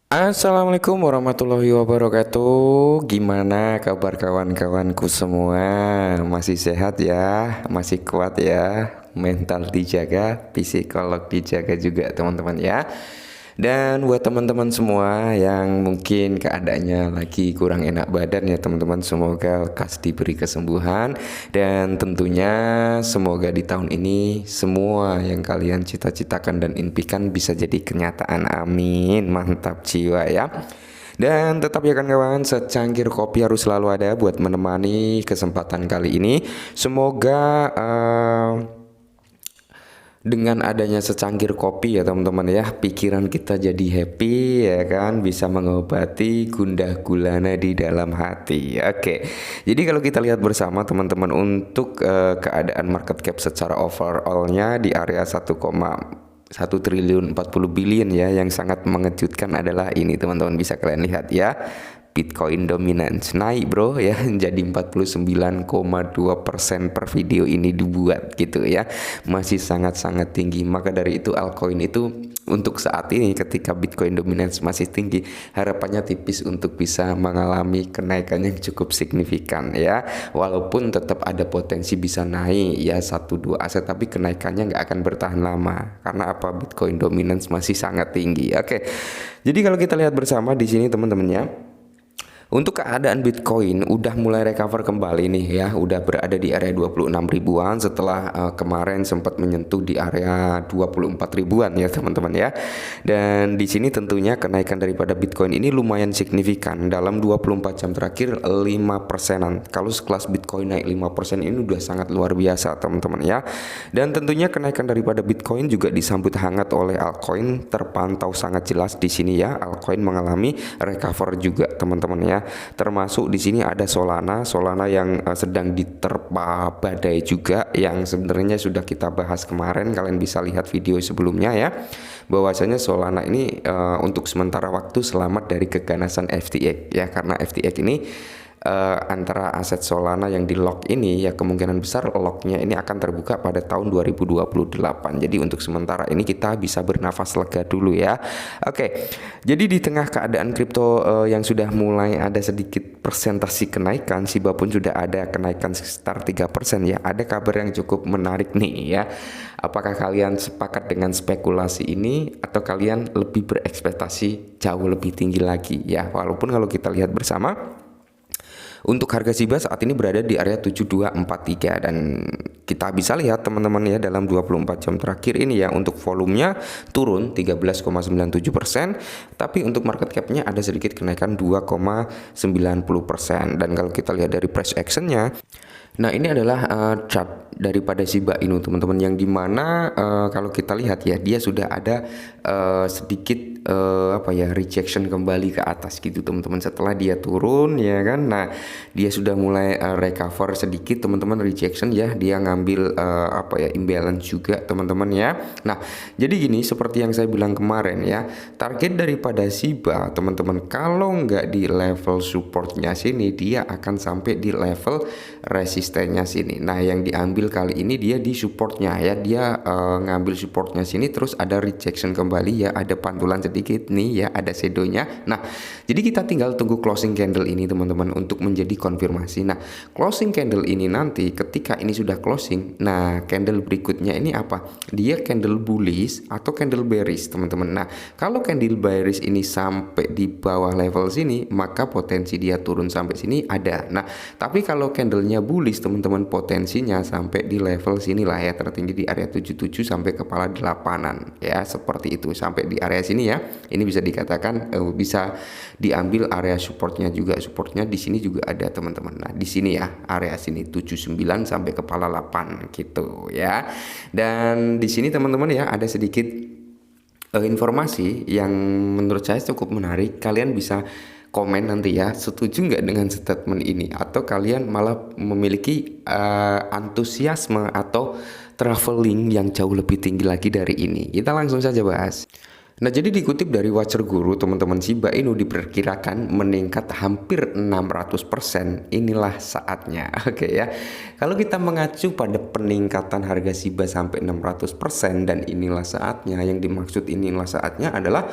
Assalamualaikum warahmatullahi wabarakatuh. Gimana kabar kawan-kawanku semua? Masih sehat ya? Masih kuat ya? Mental dijaga, psikolog dijaga juga teman-teman ya. Dan buat teman-teman semua yang mungkin keadaannya lagi kurang enak badan ya teman-teman, semoga lekas diberi kesembuhan. Dan tentunya semoga di tahun ini semua yang kalian cita-citakan dan impikan bisa jadi kenyataan. Amin. Mantap jiwa ya. Dan tetap ya kawan-kawan, secangkir kopi harus selalu ada buat menemani kesempatan kali ini. Semoga dengan adanya secangkir kopi ya teman-teman ya, pikiran kita jadi happy ya kan, bisa mengobati gundah gulana di dalam hati. Oke, jadi kalau kita lihat bersama teman-teman untuk keadaan market cap secara overallnya di area 1,1 triliun 40 billion ya, yang sangat mengejutkan adalah ini teman-teman, bisa kalian lihat ya, Bitcoin dominance naik bro ya, jadi 49,2% per video ini dibuat gitu ya, masih sangat-sangat tinggi. Maka dari itu altcoin itu untuk saat ini ketika Bitcoin dominance masih tinggi, harapannya tipis untuk bisa mengalami kenaikan yang cukup signifikan ya, walaupun tetap ada potensi bisa naik ya 1-2 aset, tapi kenaikannya nggak akan bertahan lama karena apa, Bitcoin dominance masih sangat tinggi. Oke, jadi kalau kita lihat bersama di sini teman-temannya, untuk keadaan Bitcoin udah mulai recover kembali nih ya, udah berada di area 26 ribuan setelah kemarin sempat menyentuh di area 24 ribuan ya teman-teman ya. Dan di sini tentunya kenaikan daripada Bitcoin ini lumayan signifikan, dalam 24 jam terakhir 5%-an. Kalau sekelas Bitcoin naik 5% ini udah sangat luar biasa teman-teman ya. Dan tentunya kenaikan daripada Bitcoin juga disambut hangat oleh altcoin, terpantau sangat jelas di sini ya, altcoin mengalami recover juga teman-teman ya. Termasuk di sini ada Solana yang sedang diterpa badai juga, yang sebenarnya sudah kita bahas kemarin, kalian bisa lihat video sebelumnya ya, bahwasanya Solana ini untuk sementara waktu selamat dari keganasan FTX ya, karena FTX ini antara aset Solana yang di lock ini ya, kemungkinan besar locknya ini akan terbuka pada tahun 2028. Jadi untuk sementara ini kita bisa bernafas lega dulu ya. Oke, jadi di tengah keadaan kripto yang sudah mulai ada sedikit persentase kenaikan, Shiba pun sudah ada kenaikan sekitar 3% ya. Ada kabar yang cukup menarik nih ya. Apakah kalian sepakat dengan spekulasi ini atau kalian lebih berekspektasi jauh lebih tinggi lagi ya? Walaupun kalau kita lihat bersama, untuk harga Shiba saat ini berada di area 7243, dan kita bisa lihat teman-teman ya, dalam 24 jam terakhir ini ya, untuk volumenya turun 13,97%, tapi untuk market capnya ada sedikit kenaikan 2,90%. Dan kalau kita lihat dari price actionnya, nah ini adalah chart daripada Shiba Inu teman-teman, yang dimana kalau kita lihat ya, dia sudah ada sedikit rejection kembali ke atas gitu teman-teman, setelah dia turun ya kan. Nah dia sudah mulai recover sedikit teman-teman, rejection ya, dia ngambil imbalance juga teman-teman ya. Nah jadi gini, seperti yang saya bilang kemarin ya, target daripada Shiba teman-teman, kalau nggak di level supportnya sini, dia akan sampai di level resistennya sini. Nah yang diambil kali ini dia di supportnya ya, dia ngambil supportnya sini, terus ada rejection kembali ya, ada pantulan sedikit nih ya, ada shadownya. Nah jadi kita tinggal tunggu closing candle ini teman-teman untuk menjadi konfirmasi. Nah closing candle ini nanti ketika ini sudah closing, nah candle berikutnya ini apa, dia candle bullish atau candle bearish teman-teman. Nah kalau candle bearish ini sampai di bawah level sini, maka potensi dia turun sampai sini ada. Nah tapi kalau candlenya bullish teman-teman, potensinya sampai di level sini lah ya, tertinggi di area 77 sampai kepala 8-an ya, seperti itu, sampai di area sini ya. Ini bisa dikatakan bisa diambil area supportnya juga, supportnya di sini juga ada teman-teman. Nah di sini ya, area sini 79 sampai kepala 8 gitu ya. Dan di sini teman-teman ya, ada sedikit informasi yang menurut saya cukup menarik. Kalian bisa komen nanti ya, setuju nggak dengan statement ini, atau kalian malah memiliki antusiasme atau traveling yang jauh lebih tinggi lagi dari ini. Kita langsung saja bahas. Nah jadi dikutip dari Watcher Guru teman-teman, Shiba Inu diperkirakan meningkat hampir 600%. Inilah saatnya. Oke ya, kalau kita mengacu pada peningkatan harga Shiba sampai 600%, dan inilah saatnya, yang dimaksud inilah saatnya adalah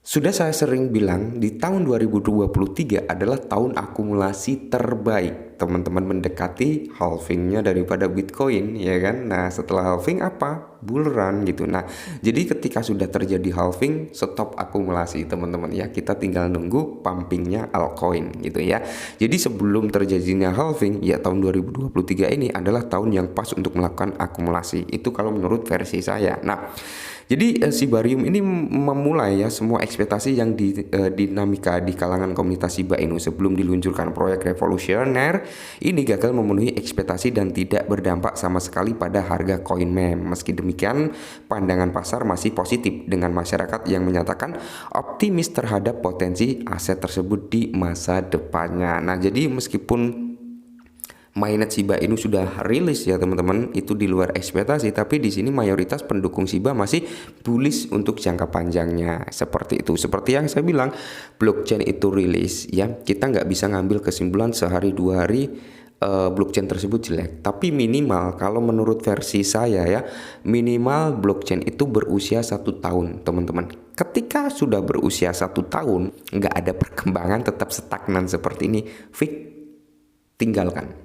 Sudah saya sering bilang di tahun 2023 adalah tahun akumulasi terbaik. Teman-teman mendekati halvingnya daripada Bitcoin, ya kan? Nah, setelah halving apa? Bull run gitu. Nah, jadi ketika sudah terjadi halving, stop akumulasi teman-teman ya. Kita tinggal nunggu pumpingnya altcoin gitu ya. Jadi sebelum terjadinya halving, ya tahun 2023 ini adalah tahun yang pas untuk melakukan akumulasi. Itu kalau menurut versi saya. Nah, jadi Shibarium ini memulai ya semua ekspektasi yang dinamika di kalangan komunitas Shiba Inu sebelum diluncurkan proyek revolusioner ini gagal memenuhi ekspektasi dan tidak berdampak sama sekali pada harga koin meme. Meski demikian, pandangan pasar masih positif dengan masyarakat yang menyatakan optimis terhadap potensi aset tersebut di masa depannya. Nah, jadi meskipun mainnet Shiba Inu sudah rilis ya teman-teman, itu di luar ekspektasi, tapi di sini mayoritas pendukung Shiba masih bullish untuk jangka panjangnya. Seperti itu. Seperti yang saya bilang, blockchain itu rilis ya, kita nggak bisa ngambil kesimpulan sehari dua hari blockchain tersebut jelek. Tapi minimal kalau menurut versi saya ya, minimal blockchain itu berusia 1 tahun teman-teman. Ketika sudah berusia 1 tahun nggak ada perkembangan, tetap stagnan seperti ini, fix, tinggalkan.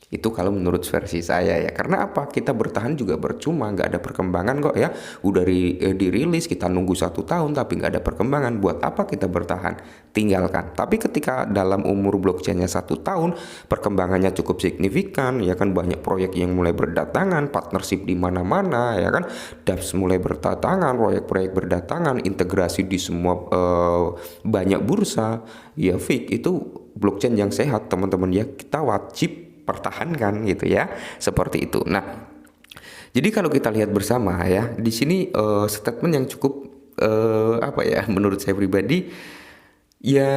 Itu kalau menurut versi saya ya. Karena apa? Kita bertahan juga percuma, nggak ada perkembangan kok ya. Udah dirilis, kita nunggu 1 tahun tapi nggak ada perkembangan. Buat apa kita bertahan? Tinggalkan. Tapi ketika dalam umur blockchainnya 1 tahun, perkembangannya cukup signifikan ya kan, banyak proyek yang mulai berdatangan, partnership di mana-mana ya kan, dApps mulai berdatangan, proyek-proyek berdatangan, integrasi di semua banyak bursa. Ya fix, itu blockchain yang sehat teman-teman ya. Kita wajib pertahankan gitu ya, seperti itu. Nah, jadi kalau kita lihat bersama ya, di sini statement yang cukup apa ya, menurut saya pribadi ya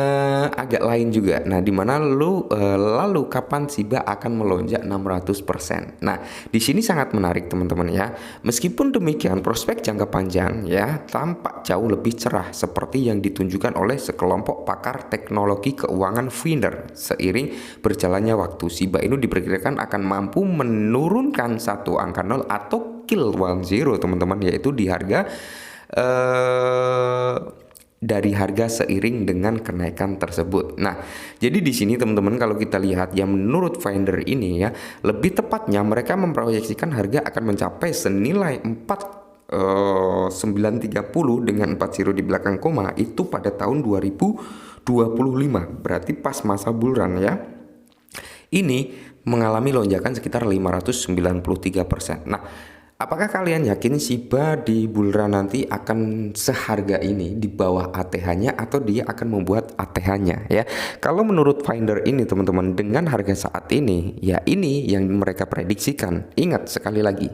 agak lain juga. Nah, dimana lalu kapan Shiba akan melonjak 600%? Nah, di sini sangat menarik teman-teman ya. Meskipun demikian, prospek jangka panjang ya tampak jauh lebih cerah seperti yang ditunjukkan oleh sekelompok pakar teknologi keuangan Finder. Seiring berjalannya waktu, Shiba Inu diperkirakan akan mampu menurunkan satu angka 0 atau kill 10 teman-teman, yaitu di harga dari harga seiring dengan kenaikan tersebut. Nah, jadi di sini teman-teman kalau kita lihat ya, menurut Finder ini ya, lebih tepatnya mereka memproyeksikan harga akan mencapai senilai 930 dengan 40 di belakang koma itu pada tahun 2025. Berarti pas masa bull run ya. Ini mengalami lonjakan sekitar 593%. Nah, apakah kalian yakin Shiba di bull run nanti akan seharga ini di bawah ATH-nya atau dia akan membuat ATH-nya ya? Kalau menurut Finder ini teman-teman, dengan harga saat ini ya, ini yang mereka prediksikan. Ingat sekali lagi,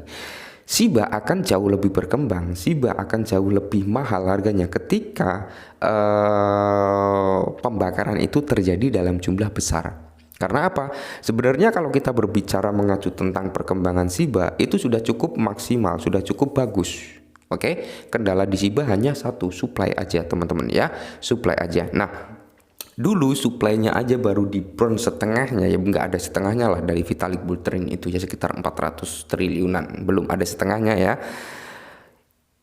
Shiba akan jauh lebih berkembang, Shiba akan jauh lebih mahal harganya ketika pembakaran itu terjadi dalam jumlah besar. Karena apa? Sebenarnya kalau kita berbicara mengacu tentang perkembangan Shiba, itu sudah cukup maksimal, sudah cukup bagus. Oke, kendala di Shiba hanya satu, supply aja teman-teman ya, supply aja. Nah, dulu supply-nya aja baru di burn setengahnya ya, nggak ada setengahnya lah dari Vitalik Buterin itu ya, sekitar 400 triliunan, belum ada setengahnya ya.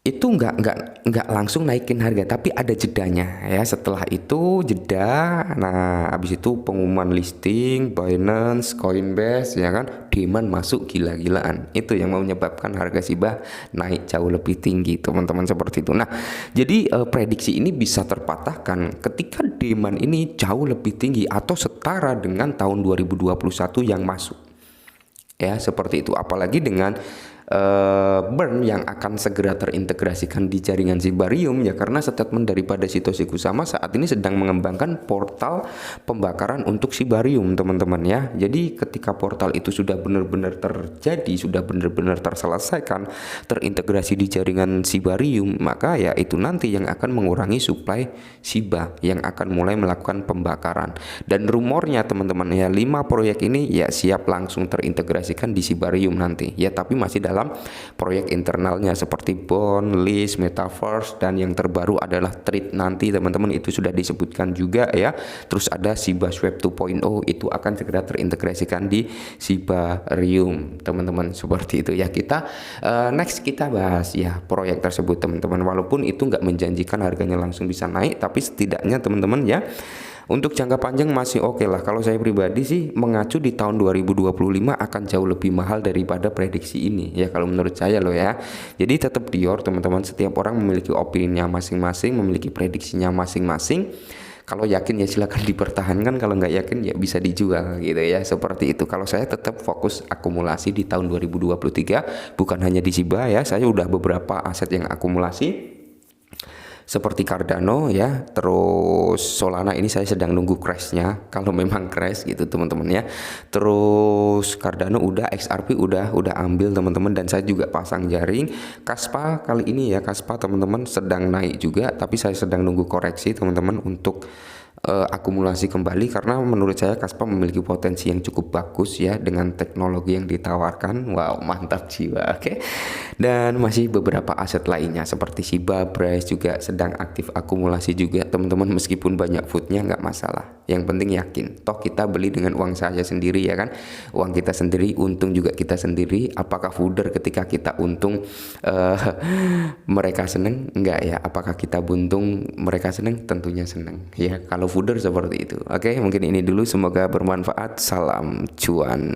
Itu nggak langsung naikin harga, tapi ada jedanya ya. Setelah itu jeda, nah habis itu pengumuman listing Binance, Coinbase ya kan, demand masuk gila-gilaan. Itu yang menyebabkan harga Shiba naik jauh lebih tinggi teman-teman, seperti itu. Nah, jadi prediksi ini bisa terpatahkan ketika demand ini jauh lebih tinggi atau setara dengan tahun 2021 yang masuk ya, seperti itu. Apalagi dengan burn yang akan segera terintegrasikan di jaringan Shibarium ya, karena statement daripada Satoshi Kusama saat ini sedang mengembangkan portal pembakaran untuk Shibarium teman-teman ya. Jadi ketika portal itu sudah benar-benar terjadi, sudah benar-benar terselesaikan, terintegrasi di jaringan Shibarium, maka ya itu nanti yang akan mengurangi supply Shiba yang akan mulai melakukan pembakaran. Dan rumornya teman-teman ya, 5 proyek ini ya siap langsung terintegrasikan di Shibarium nanti ya, tapi masih dalam dalam proyek internalnya seperti bond, lease, metaverse, dan yang terbaru adalah trade nanti teman-teman, itu sudah disebutkan juga ya. Terus ada Shiba Swap 2.0 itu akan segera terintegrasikan di Shibarium teman-teman, seperti itu ya. Kita next kita bahas ya proyek tersebut teman-teman, walaupun itu nggak menjanjikan harganya langsung bisa naik, tapi setidaknya teman-teman ya untuk jangka panjang masih oke lah. Kalau saya pribadi sih mengacu di tahun 2025 akan jauh lebih mahal daripada prediksi ini ya, kalau menurut saya loh ya. Jadi tetap Dior teman-teman, setiap orang memiliki opininya masing-masing, memiliki prediksinya masing-masing. Kalau yakin ya silakan dipertahankan, kalau nggak yakin ya bisa dijual gitu ya, seperti itu. Kalau saya tetap fokus akumulasi di tahun 2023, bukan hanya di Shiba ya, saya udah beberapa aset yang akumulasi seperti Cardano ya, terus Solana ini saya sedang nunggu crashnya, kalau memang crash gitu teman-teman ya. Terus Cardano udah, XRP udah ambil teman-teman, dan saya juga pasang jaring. Kaspa kali ini ya, Kaspa teman-teman sedang naik juga, tapi saya sedang nunggu koreksi teman-teman untuk akumulasi kembali, karena menurut saya Kaspa memiliki potensi yang cukup bagus ya dengan teknologi yang ditawarkan. Wow, mantap jiwa. Oke. Dan masih beberapa aset lainnya seperti Shiba, Brace juga sedang aktif akumulasi juga teman-teman, meskipun banyak foodnya nggak masalah. Yang penting yakin, toh kita beli dengan uang saja sendiri ya kan, uang kita sendiri, untung juga kita sendiri. Apakah fooder ketika kita untung mereka seneng? Enggak ya. Apakah kita buntung mereka seneng? Tentunya seneng ya, kalau fooder seperti itu. Oke, mungkin ini dulu, semoga bermanfaat. Salam cuan.